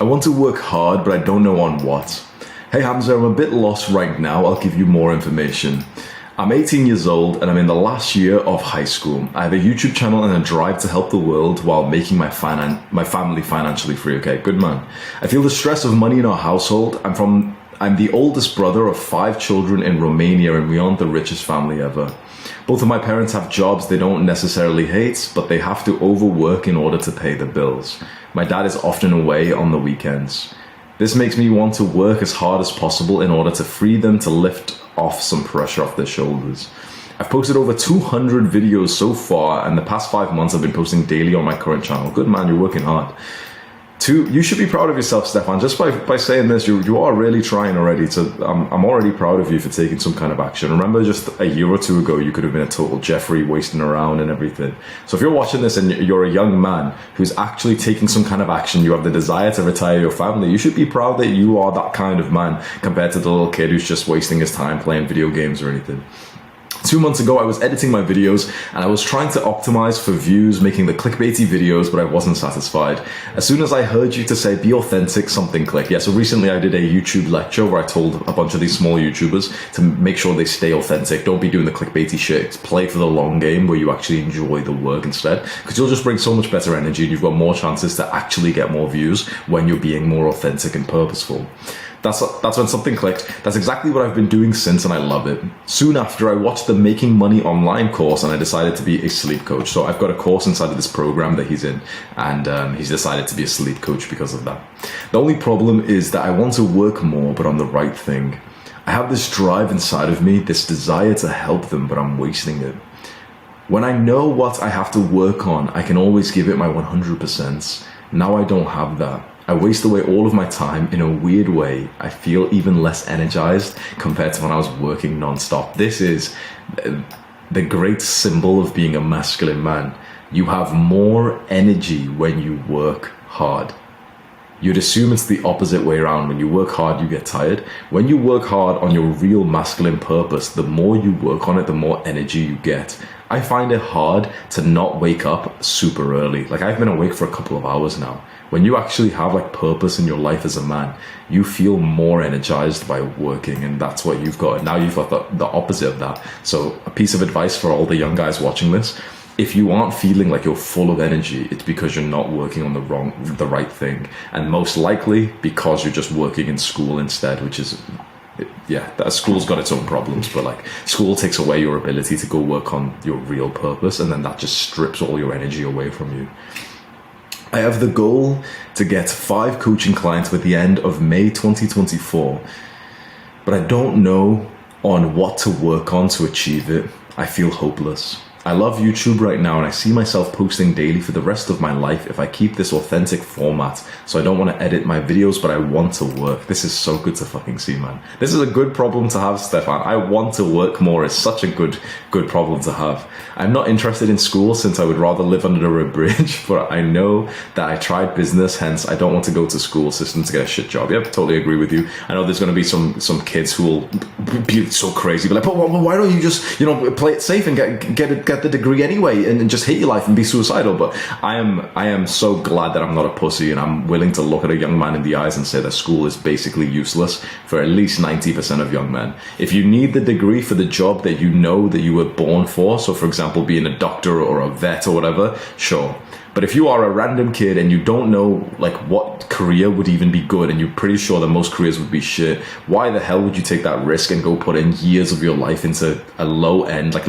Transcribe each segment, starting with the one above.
I want to work hard, but I don't know on what. Hey Hamza, I'm a bit lost right now. I'll give you more information. I'm 18 years old and I'm in the last year of high school. I have a YouTube channel and a drive to help the world while making my family financially free. Okay, good man. I feel the stress of money in our household. I'm the oldest brother of 5 children in Romania and we aren't the richest family ever. Both of my parents have jobs they don't necessarily hate, but they have to overwork in order to pay the bills. My dad is often away on the weekends. This makes me want to work as hard as possible in order to free them to lift off some pressure off their shoulders. I've posted over 200 videos so far, and the past 5 months I've been posting daily on my current channel. Good man, you're working hard. You should be proud of yourself, Stefan. Just by saying this, you are really trying already. I'm already proud of you for taking some kind of action. Remember, just a year or two ago, you could have been a total Jeffrey, wasting around and everything. So if you're watching this and you're a young man who's actually taking some kind of action, you have the desire to retire your family, you should be proud that you are that kind of man compared to the little kid who's just wasting his time playing video games or anything. 2 months ago, I was editing my videos and I was trying to optimize for views, making the clickbaity videos, but I wasn't satisfied. As soon as I heard you to say, be authentic, something clicked. Yeah, so recently I did a YouTube lecture where I told a bunch of these small YouTubers to make sure they stay authentic. Don't be doing the clickbaity shit. Play for the long game where you actually enjoy the work instead, because you'll just bring so much better energy and you've got more chances to actually get more views when you're being more authentic and purposeful. That's when something clicked. That's exactly what I've been doing since, and I love it. Soon after, I watched the Making Money Online course and I decided to be a sleep coach. So I've got a course inside of this program that he's in, and he's decided to be a sleep coach because of that. The only problem is that I want to work more, but on the right thing. I have this drive inside of me, this desire to help them, but I'm wasting it. When I know what I have to work on, I can always give it my 100%. Now I don't have that. I waste away all of my time. In a weird way, I feel even less energized compared to when I was working non-stop. This is the great symbol of being a masculine man. You have more energy when you work hard. You'd assume it's the opposite way around. When you work hard, you get tired. When you work hard on your real masculine purpose, the more you work on it, the more energy you get. I find it hard to not wake up super early. Like, I've been awake for a couple of hours now. When you actually have like purpose in your life as a man, you feel more energized by working, and that's what you've got. Now you've got the opposite of that. So a piece of advice for all the young guys watching this: if you aren't feeling like you're full of energy, it's because you're not working on the right thing, and most likely because you're just working in school instead, which is, yeah, that school's got its own problems, but like, school takes away your ability to go work on your real purpose, and then that just strips all your energy away from you. I have the goal to get 5 coaching clients by the end of May 2024, but I don't know on what to work on to achieve it. I feel hopeless. I love YouTube right now and I see myself posting daily for the rest of my life if I keep this authentic format. So I don't want to edit my videos, but I want to work. This is so good to fucking see, man. This is a good problem to have, Stefan. I want to work more. It's such a good problem to have. I'm not interested in school since I would rather live under a bridge, but I know that I tried business, hence I don't want to go to school system to get a shit job. Yep, totally agree with you. I know there's going to be some kids who will be so crazy, but like, well, why don't you just, play it safe and get the degree anyway and just hate your life and be suicidal? But I am so glad that I'm not a pussy, and I'm willing to look at a young man in the eyes and say that school is basically useless for at least 90% of young men. If you need the degree for the job that you know that you were born for, so for example being a doctor or a vet or whatever, sure. But if you are a random kid and you don't know like what career would even be good, and you're pretty sure that most careers would be shit, why the hell would you take that risk and go put in years of your life into a low end, like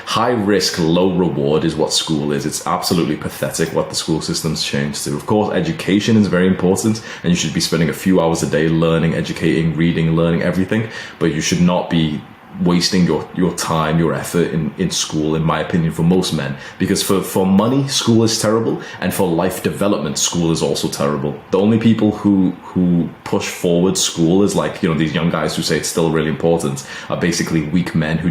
high risk, low reward is what school is. It's absolutely pathetic what the school system's changed to. Of course, education is very important and you should be spending a few hours a day learning, educating, reading, learning everything, but you should not be wasting your time, your effort in school, in my opinion, for most men. Because for money, school is terrible, and for life development, school is also terrible. The only people who push forward school is like, these young guys who say it's still really important are basically weak men who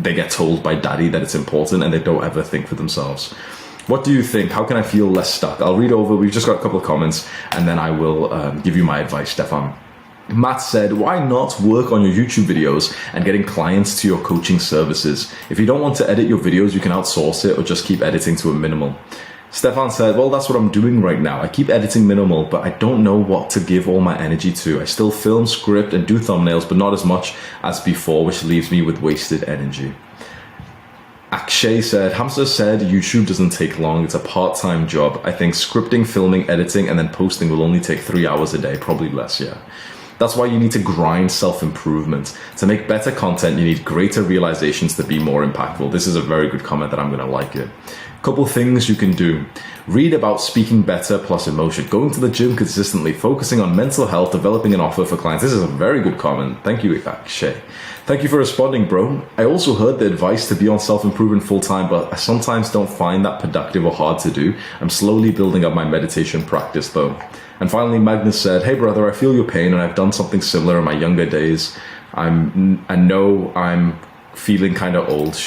they get told by daddy that it's important and they don't ever think for themselves. What do you think? How can I feel less stuck? I'll read over, we've just got a couple of comments, and then I will give you my advice, Stefan. Matt said, why not work on your YouTube videos and getting clients to your coaching services? If you don't want to edit your videos, you can outsource it or just keep editing to a minimal. Stefan said, well, that's what I'm doing right now. I keep editing minimal, but I don't know what to give all my energy to. I still film, script, and do thumbnails, but not as much as before, which leaves me with wasted energy. Akshay said, Hamza said YouTube doesn't take long. It's a part-time job. I think scripting, filming, editing, and then posting will only take 3 hours a day, probably less, yeah. That's why you need to grind self-improvement. To make better content, you need greater realizations to be more impactful. This is a very good comment that I'm going to like it. Couple things you can do. Read about speaking better plus emotion. Going to the gym consistently. Focusing on mental health. Developing an offer for clients. This is a very good comment. Thank you, Akshay. Thank you for responding, bro. I also heard the advice to be on self-improvement full-time, but I sometimes don't find that productive or hard to do. I'm slowly building up my meditation practice, though. And finally, Magnus said, hey, brother, I feel your pain, and I've done something similar in my younger days. I know I'm feeling kind of old.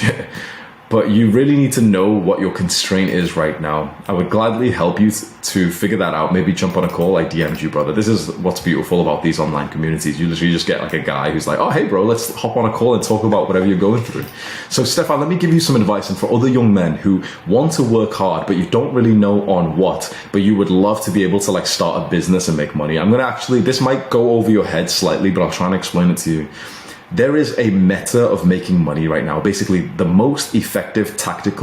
But you really need to know what your constraint is right now. I would gladly help you to figure that out. Maybe jump on a call. I DM'd you, brother. This is what's beautiful about these online communities. You literally just get like a guy who's like, oh, hey, bro, let's hop on a call and talk about whatever you're going through. So, Stefan, let me give you some advice. And for other young men who want to work hard, but you don't really know on what, but you would love to be able to like start a business and make money. I'm going to actually, this might go over your head slightly, but I'll try and explain it to you. There is a meta of making money right now. Basically, the most effective tactic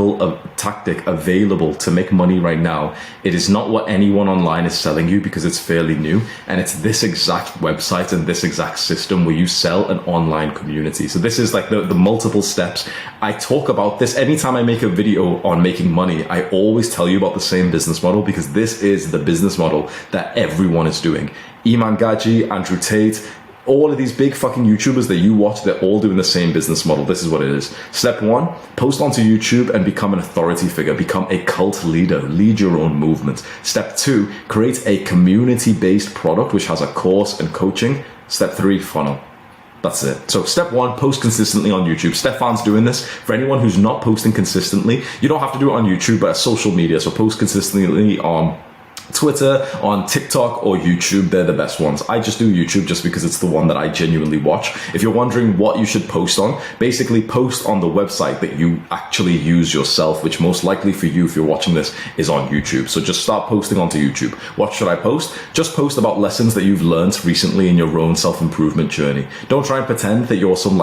available to make money right now. It is not what anyone online is selling you because it's fairly new. And it's this exact website and this exact system where you sell an online community. So this is like the multiple steps. I talk about this anytime I make a video on making money. I always tell you about the same business model because this is the business model that everyone is doing. Iman Gaji, Andrew Tate, all of these big fucking YouTubers that you watch, they're all doing the same business model. This is what it is. Step 1, post onto YouTube and become an authority figure. Become a cult leader. Lead your own movement. Step 2, create a community-based product which has a course and coaching. Step 3, funnel. That's it. So step 1, post consistently on YouTube. Stefan's doing this. For anyone who's not posting consistently, you don't have to do it on YouTube, but social media. So post consistently on Twitter, on TikTok, or YouTube. They're the best ones. I just do YouTube just because it's the one that I genuinely watch. If you're wondering what you should post on, basically post on the website that you actually use yourself, which most likely for you, if you're watching this, is on YouTube. So just start posting onto YouTube. What should I post? Just post about lessons that you've learned recently in your own self-improvement journey. Don't try and pretend that you're some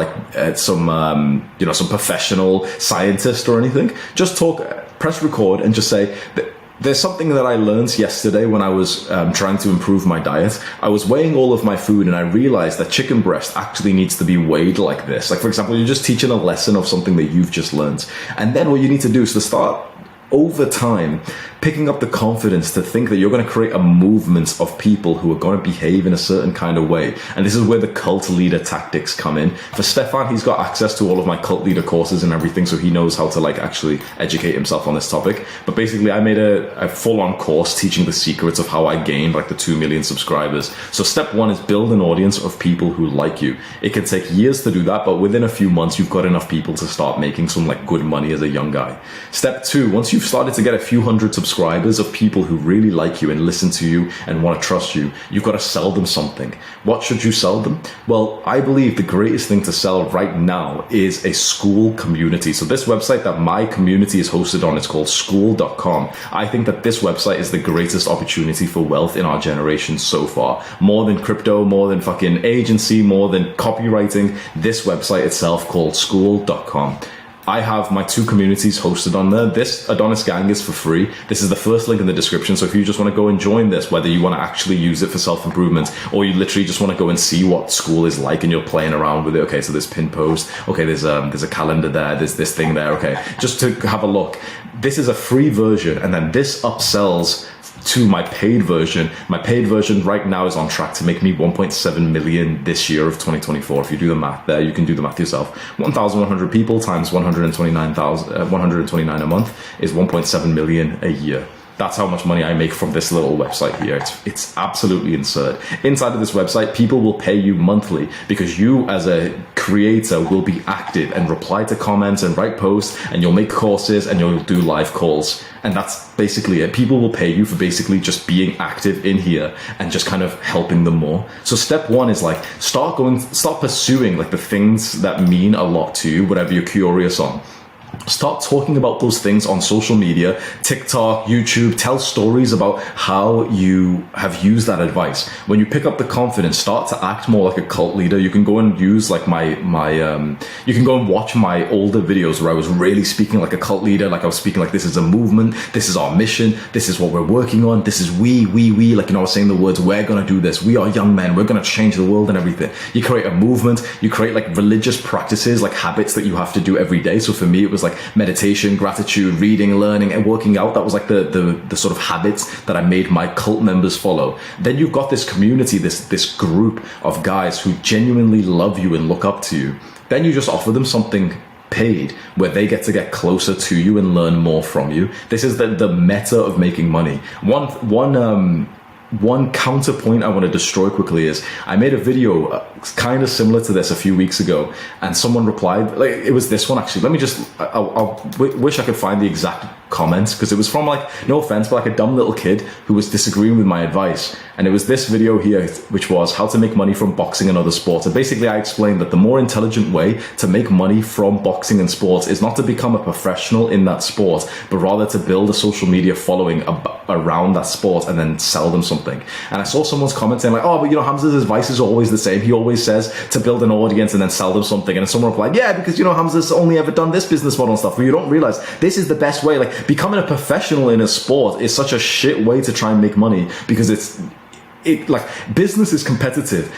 some professional scientist or anything. Just talk, press record, and just say that there's something that I learned yesterday when I was trying to improve my diet. I was weighing all of my food and I realized that chicken breast actually needs to be weighed like this. Like, for example, you're just teaching a lesson of something that you've just learned. And then what you need to do is to start over time picking up the confidence to think that you're going to create a movement of people who are going to behave in a certain kind of way. And this is where the cult leader tactics come in. For Stefan, he's got access to all of my cult leader courses and everything, so he knows how to like actually educate himself on this topic. But basically, I made a full-on course teaching the secrets of how I gained like the 2 million subscribers. So step 1 is build an audience of people who like you. It can take years to do that, but within a few months, you've got enough people to start making some like good money as a young guy. Step 2, once you've started to get a few hundred subscribers of people who really like you and listen to you and want to trust you, you've got to sell them something. What should you sell them? Well, I believe the greatest thing to sell right now is a school community. So this website that my community is hosted on is called Skool.com. I think that this website is the greatest opportunity for wealth in our generation so far. More than crypto, more than fucking agency, more than copywriting, this website itself called Skool.com. I have my 2 communities hosted on there. This Adonis Gang is for free. This is the first link in the description. So if you just want to go and join this, whether you want to actually use it for self-improvement or you literally just want to go and see what Skool is like and you're playing around with it. Okay, so there's pin post. Okay, there's a calendar there. There's this thing there. Okay, just to have a look. This is a free version, and then this upsells to my paid version. My paid version right now is on track to make me 1.7 million this year of 2024. If you do the math there, you can do the math yourself. 1,100 people times 129 a month is 1.7 million a year. That's how much money I make from this little website here. It's absolutely absurd. Inside of this website, people will pay you monthly because you as a creator will be active and reply to comments and write posts, and you'll make courses and you'll do live calls. And that's basically it. People will pay you for basically just being active in here and just kind of helping them more. So step 1 is like, start pursuing like the things that mean a lot to you, whatever you're curious on. Start talking about those things on social media, TikTok, YouTube. Tell stories about how you have used that advice. When you pick up the confidence, start to act more like a cult leader. You can go and use like you can go and watch my older videos where I was really speaking like a cult leader. Like I was speaking like this is a movement, this is our mission, this is what we're working on, this is we. Like, you know, I was saying the words, we're gonna do this, we are young men, we're gonna change the world and everything. You create a movement, you create like religious practices, like habits that you have to do every day. So for me, it was like meditation, gratitude, reading, learning, and working out. That was like the sort of habits that I made my cult members follow. Then you've got this community, this group of guys who genuinely love you and look up to you. Then you just offer them something paid where they get to get closer to you and learn more from you. This is the meta of making money. One counterpoint I want to destroy quickly is I made a video kind of similar to this a few weeks ago, and someone replied, like, it was this one actually. Let me just, I'll wish I could find the exact comments, because it was from, like, no offense, but like a dumb little kid who was disagreeing with my advice. And it was this video here, which was how to make money from boxing and other sports. And basically I explained that the more intelligent way to make money from boxing and sports is not to become a professional in that sport, but rather to build a social media following around that sport and then sell them something. And I saw someone's comment saying like, oh, but you know, Hamza's advice is always the same. He always says to build an audience and then sell them something. And someone replied, yeah, because, you know, Hamza's only ever done this business model and stuff. But you don't realize this is the best way. Like, becoming a professional in a sport is such a shit way to try and make money, because like, business is competitive.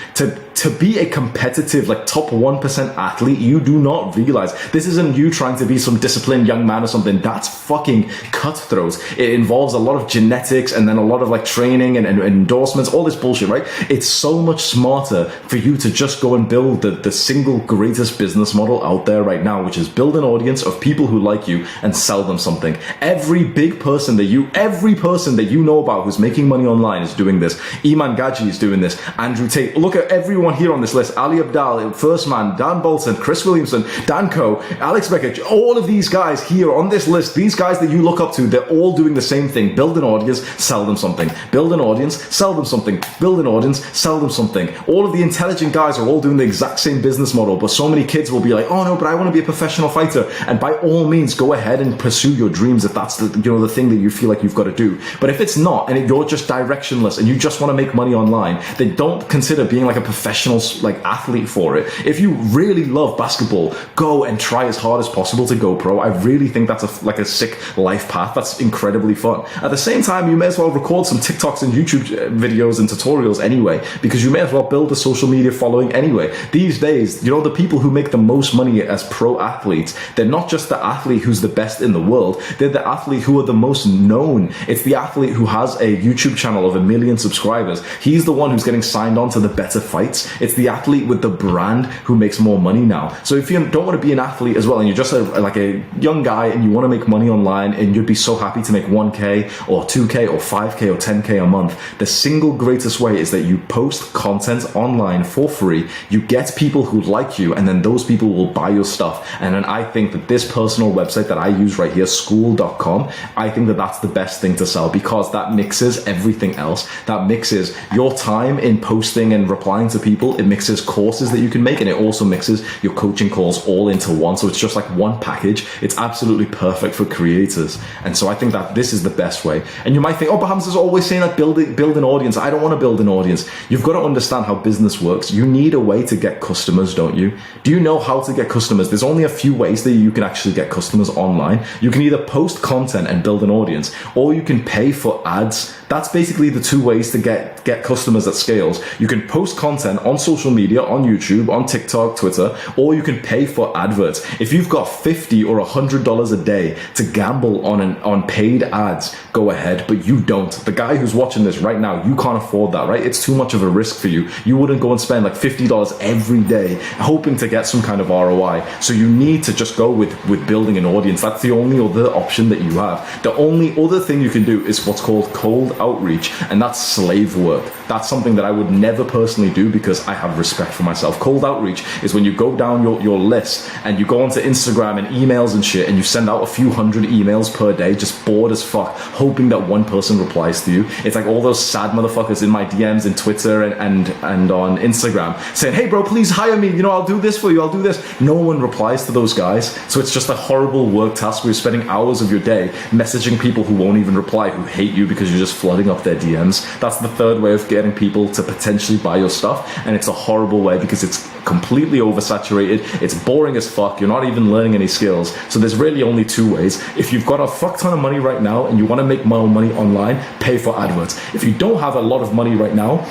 To be a competitive, like, top 1% athlete, you do not realize this isn't you trying to be some disciplined young man or something. That's fucking cutthroat. It involves a lot of genetics and then a lot of like training and endorsements, all this bullshit, right? It's so much smarter for you to just go and build the single greatest business model out there right now, which is build an audience of people who like you and sell them something. Every person that you know about who's making money online is doing this. Iman Gaji is doing this. Andrew Tate. Look at everyone here on this list. Ali Abdaal, First Man, Dan Bolton, Chris Williamson, Danko, Alex Becker, all of these guys here on this list, these guys that you look up to, they're all doing the same thing. Build an audience, sell them something. Build an audience, sell them something. Build an audience, sell them something. All of the intelligent guys are all doing the exact same business model, but so many kids will be like, oh no, but I want to be a professional fighter. And by all means, go ahead and pursue your dreams if that's the thing that you feel like you've got to do. But if it's not, and you're just directionless and you just want to make money online, then don't consider being like a professional like athlete for it. If you really love basketball, go and try as hard as possible to go pro. I really think that's a sick life path. That's incredibly fun. At the same time, you may as well record some TikToks and YouTube videos and tutorials anyway, because you may as well build a social media following anyway. These days, you know, the people who make the most money as pro athletes, they're not just the athlete who's the best in the world, they're the athlete who are the most known. It's the athlete who has a YouTube channel of 1 million subscribers. He's the one who's getting signed on to the better fights. It's the athlete with the brand who makes more money now. So if you don't want to be an athlete as well, and you're just a young guy and you want to make money online, and you'd be so happy to make 1K or 2K or 5K or 10K a month, the single greatest way is that you post content online for free. You get people who like you, and then those people will buy your stuff. And then I think that this personal website that I use right here, Skool.com, I think that that's the best thing to sell, because that mixes everything else. That mixes your time in posting and replying to people. It mixes courses that you can make, and it also mixes your coaching calls all into one. So it's just like one package. It's absolutely perfect for creators. And so I think that this is the best way. And you might think, oh, but Hamza's always saying that build an audience. I don't want to build an audience. You've got to understand how business works. You need a way to get customers, don't you? Do you know how to get customers? There's only a few ways that you can actually get customers online. You can either post content and build an audience, or you can pay for ads. That's basically the two ways to get customers at scales. You can post content on social media, on YouTube, on TikTok, Twitter, or you can pay for adverts. If you've got $50 or $100 a day to gamble on paid ads, go ahead, but you don't. The guy who's watching this right now, you can't afford that, right? It's too much of a risk for you. You wouldn't go and spend like $50 every day hoping to get some kind of ROI. So you need to just go with building an audience. That's the only other option that you have. The only other thing you can do is what's called cold outreach, and that's slavery. brave work. That's something that I would never personally do because I have respect for myself. Cold outreach is when you go down your list and you go onto Instagram and emails and shit and you send out a few hundred emails per day, just bored as fuck, hoping that one person replies to you. It's like all those sad motherfuckers in my DMs in Twitter and on Instagram saying, hey bro, please hire me, I'll do this for you, I'll do this. No one replies to those guys. So it's just a horrible work task where you're spending hours of your day messaging people who won't even reply, who hate you because you're just flooding up their DMs. That's the third way of getting people to potentially buy your stuff, and it's a horrible way because it's completely oversaturated, it's boring as fuck, you're not even learning any skills. So there's really only two ways. If you've got a fuck ton of money right now and you want to make more money online, pay for AdWords. If you don't have a lot of money right now,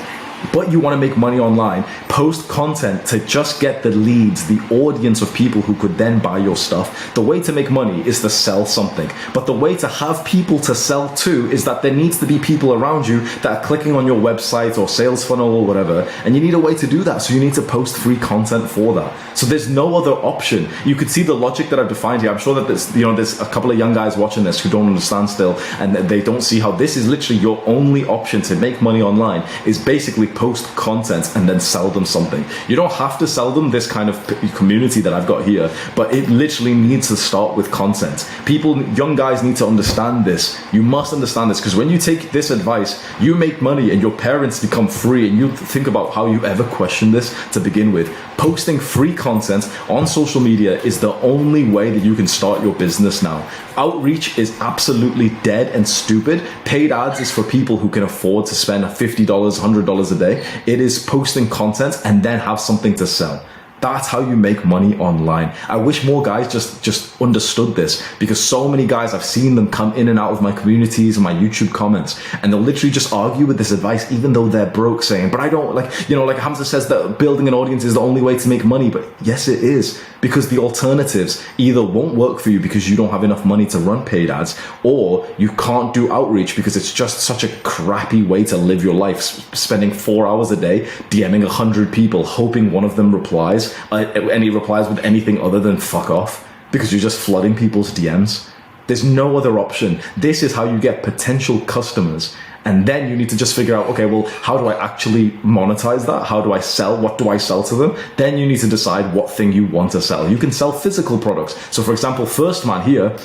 but you want to make money online, post content to just get the leads, the audience of people who could then buy your stuff. The way to make money is to sell something. But the way to have people to sell to is that there needs to be people around you that are clicking on your website or sales funnel or whatever. And you need a way to do that. So you need to post free content for that. So there's no other option. You could see the logic that I've defined here. I'm sure that there's a couple of young guys watching this who don't understand still, and they don't see how this is literally your only option to make money online, is basically post content and then sell them something. You don't have to sell them this kind of community that I've got here, but it literally needs to start with content. Young guys need to understand this. You must understand this, because when you take this advice, you make money and your parents become free, and you think about how you ever question this to begin with. Posting free content on social media is the only way that you can start your business now. Outreach is absolutely dead and stupid. Paid ads is for people who can afford to spend $50, $100 a day. It is posting content and then have something to sell. That's how you make money online. I wish more guys just understood this, because so many guys, I've seen them come in and out of my communities and my YouTube comments, and they'll literally just argue with this advice even though they're broke, saying, but I don't like Hamza says that building an audience is the only way to make money. But yes, it is, because the alternatives either won't work for you because you don't have enough money to run paid ads, or you can't do outreach because it's just such a crappy way to live your life, spending 4 hours a day DMing 100 people hoping one of them replies, and he replies with anything other than fuck off, because you're just flooding people's DMs. There's no other option. This is how you get potential customers. And then you need to just figure out, okay, well, how do I actually monetize that? How do I sell? What do I sell to them? Then you need to decide what thing you want to sell. You can sell physical products. So for example, First Man here,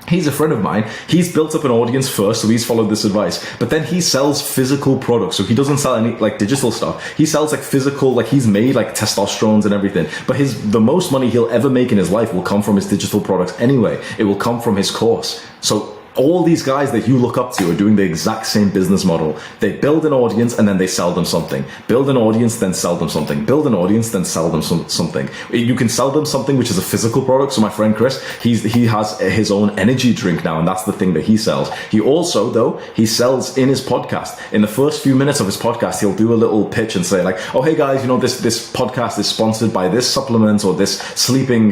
he's a friend of mine. He's built up an audience first, so he's followed this advice. But then he sells physical products. So he doesn't sell any like digital stuff. He sells like physical, like he's made like testosterones and everything. But the most money he'll ever make in his life will come from his digital products anyway. It will come from his course. So all these guys that you look up to are doing the exact same business model. They build an audience and then they sell them something. Build an audience, then sell them something. Build an audience, then sell them something. You can sell them something which is a physical product. So my friend Chris, he has his own energy drink now, and that's the thing that he sells. He also, though, he sells in his podcast. In the first few minutes of his podcast, he'll do a little pitch and say like, oh, hey guys, this podcast is sponsored by this supplement or this sleeping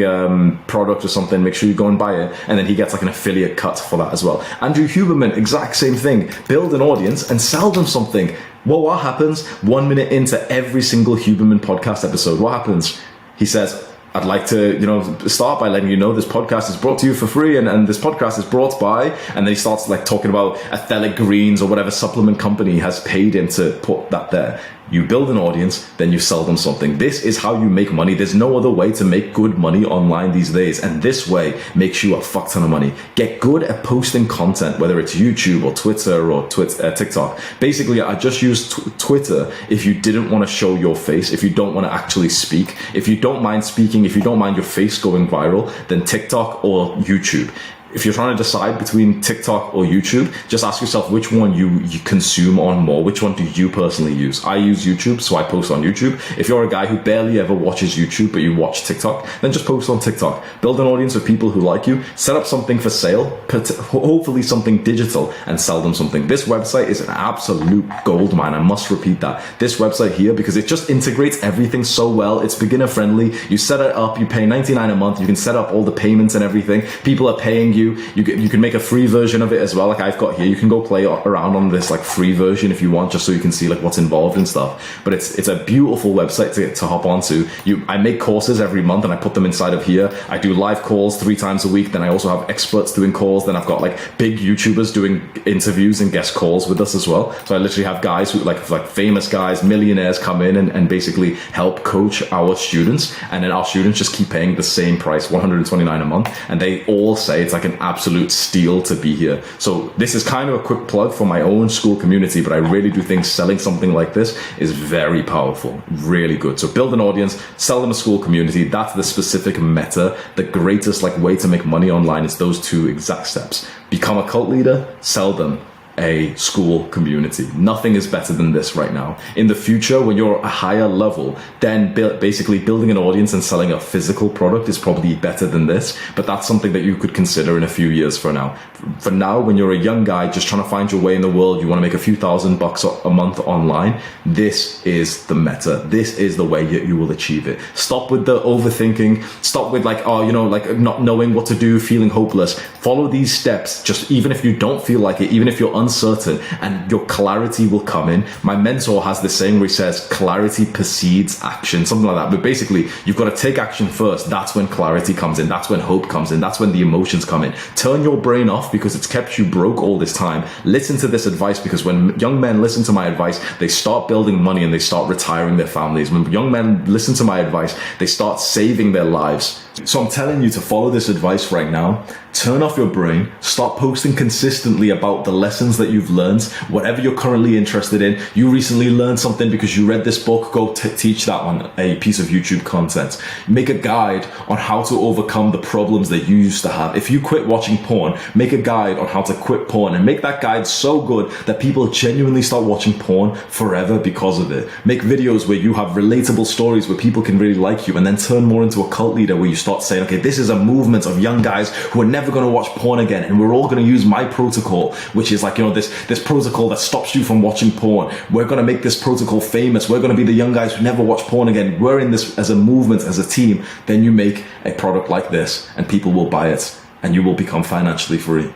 product or something. Make sure you go and buy it. And then he gets like an affiliate cut for that as well. Andrew Huberman, exact same thing. Build an audience and sell them something. Well, what happens 1 minute into every single Huberman podcast episode? What happens? He says, I'd like to, start by letting you know this podcast is brought to you for free, and this podcast is brought by, and then he starts like talking about Athletic Greens or whatever supplement company has paid him to put that there. You build an audience, then you sell them something. This is how you make money. There's no other way to make good money online these days. And this way makes you a fuck ton of money. Get good at posting content, whether it's YouTube or Twitter or TikTok. Basically, I just use Twitter if you didn't want to show your face, if you don't want to actually speak. If you don't mind speaking, if you don't mind your face going viral, then TikTok or YouTube. If you're trying to decide between TikTok or YouTube, just ask yourself which one you consume on more. Which one do you personally use? I use YouTube, so I post on YouTube. If you're a guy who barely ever watches YouTube, but you watch TikTok, then just post on TikTok. Build an audience of people who like you. Set up something for sale, hopefully something digital, and sell them something. This website is an absolute gold mine. I must repeat that. This website here, because it just integrates everything so well. It's beginner friendly. You set it up, you pay $99 a month. You can set up all the payments and everything. People are paying you you. You can make a free version of it as well, like I've got here. You can go play around on this like free version if you want, just so you can see like what's involved and stuff. But it's a beautiful website to hop onto. I make courses every month and I put them inside of here. I do live calls 3 times a week. Then I also have experts doing calls. Then I've got like big YouTubers doing interviews and guest calls with us as well. So I literally have guys who like famous guys, millionaires come in and basically help coach our students. And then our students just keep paying the same price, $129 a month. And they all say it's like an absolute steal to be here. So this is kind of a quick plug for my own school community, but I really do think selling something like this is very powerful, really good. So build an audience, sell them a school community. That's the specific meta. The greatest like way to make money online is those 2 exact steps. Become a cult leader, sell them a school community. Nothing is better than this right now. In the future, when you're a higher level, then basically building an audience and selling a physical product is probably better than this, but that's something that you could consider in a few years from now. For now, when you're a young guy just trying to find your way in the world, you want to make a few $1,000s a month online, this is the meta. This is the way you will achieve it. Stop with the overthinking. Stop with like, like not knowing what to do, feeling hopeless. Follow these steps, just even if you don't feel like it, even if you're uncertain, and your clarity will come in. My mentor has this saying where he says clarity precedes action, something like that. But basically, you've got to take action first. That's when clarity comes in. That's when hope comes in. That's when the emotions come in. Turn your brain off because it's kept you broke all this time. Listen to this advice, because when young men listen to my advice, they start building money and they start retiring their families. When young men listen to my advice, they start saving their lives. So I'm telling you to follow this advice right now. Turn off your brain. Start posting consistently about the lessons that you've learned, whatever you're currently interested in. You recently learned something because you read this book. Go teach that one a piece of YouTube content. Make a guide on how to overcome the problems that you used to have. If you quit watching porn, make a guide on how to quit porn, and make that guide so good that people genuinely start watching porn forever because of it. Make videos where you have relatable stories where people can really like you, and then turn more into a cult leader where you start saying, okay, this is a movement of young guys who are never going to watch porn again, and we're all going to use my protocol, which is like, this protocol that stops you from watching porn. We're going to make this protocol famous. We're going to be the young guys who never watch porn again. We're in this as a movement, as a team. Then you make a product like this and people will buy it and you will become financially free.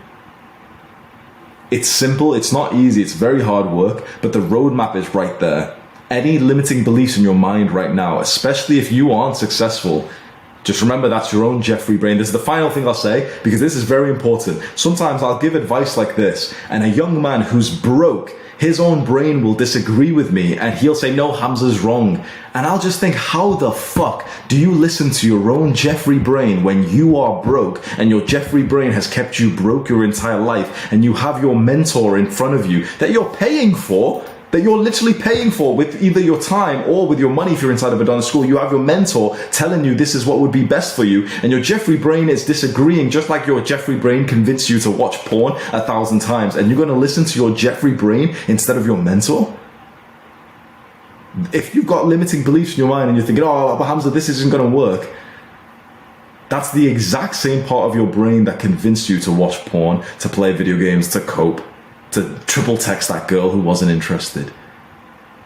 It's simple. It's not easy. It's very hard work, but the roadmap is right there. Any limiting beliefs in your mind right now, especially if you aren't successful, just remember that's your own Jeffrey brain. This is the final thing I'll say, because this is very important. Sometimes I'll give advice like this, and a young man who's broke, his own brain will disagree with me, and he'll say, no, Hamza's wrong. And I'll just think, how the fuck do you listen to your own Jeffrey brain when you are broke, and your Jeffrey brain has kept you broke your entire life, and you have your mentor in front of you that you're paying for, that you're literally paying for with either your time or with your money if you're inside of a done school. You have your mentor telling you this is what would be best for you, and your Jeffrey brain is disagreeing, just like your Jeffrey brain convinced you to watch porn 1,000 times, and you're going to listen to your Jeffrey brain instead of your mentor? If you've got limiting beliefs in your mind and you're thinking, oh, but Hamza, this isn't going to work, that's the exact same part of your brain that convinced you to watch porn, to play video games, to cope, to triple text that girl who wasn't interested.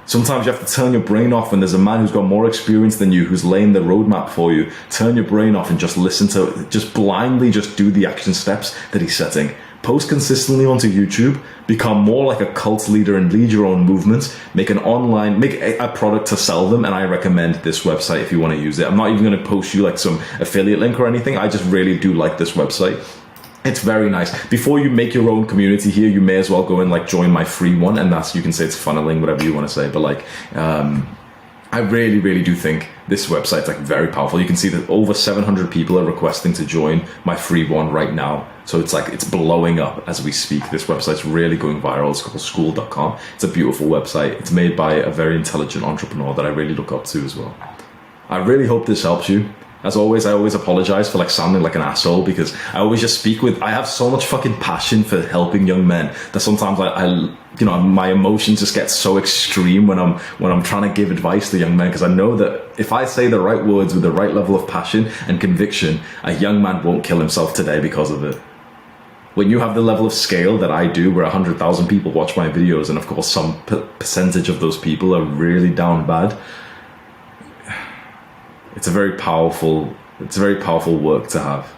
Sometimes you have to turn your brain off when there's a man who's got more experience than you, who's laying the roadmap for you. Turn your brain off and just listen to, just blindly just do the action steps that he's setting. Post consistently onto YouTube, become more like a cult leader and lead your own movement. Make a product to sell them, and I recommend this website if you want to use it. I'm not even going to post you like some affiliate link or anything. I just really do like this website. It's very nice. Before you make your own community here, you may as well go and like join my free one, and that's, you can say it's funneling, whatever you want to say, but like I really, really do think this website's like very powerful. You can see that over 700 people are requesting to join my free one right now. So it's like, it's blowing up as we speak. This website's really going viral. It's called school.com. It's a beautiful website. It's made by a very intelligent entrepreneur that I really look up to as well. I really hope this helps you. As always, I always apologize for like sounding like an asshole, because I always just I have so much fucking passion for helping young men that sometimes my emotions just get so extreme when I'm trying to give advice to young men, because I know that if I say the right words with the right level of passion and conviction, a young man won't kill himself today because of it. When you have the level of scale that I do, where 100,000 people watch my videos, and of course some percentage of those people are really down bad, it's a very powerful work to have.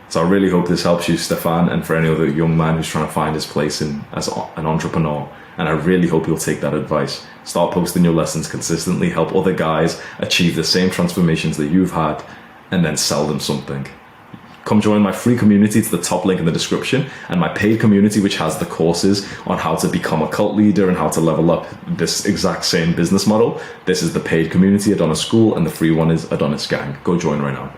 So I really hope this helps you, Stefan, and for any other young man who's trying to find his place as an entrepreneur. And I really hope you'll take that advice. Start posting your lessons consistently, help other guys achieve the same transformations that you've had, and then sell them something. Come join my free community to the top link in the description, and my paid community, which has the courses on how to become a cult leader and how to level up this exact same business model. This is the paid community, Adonis School, and the free one is Adonis Gang. Go join right now.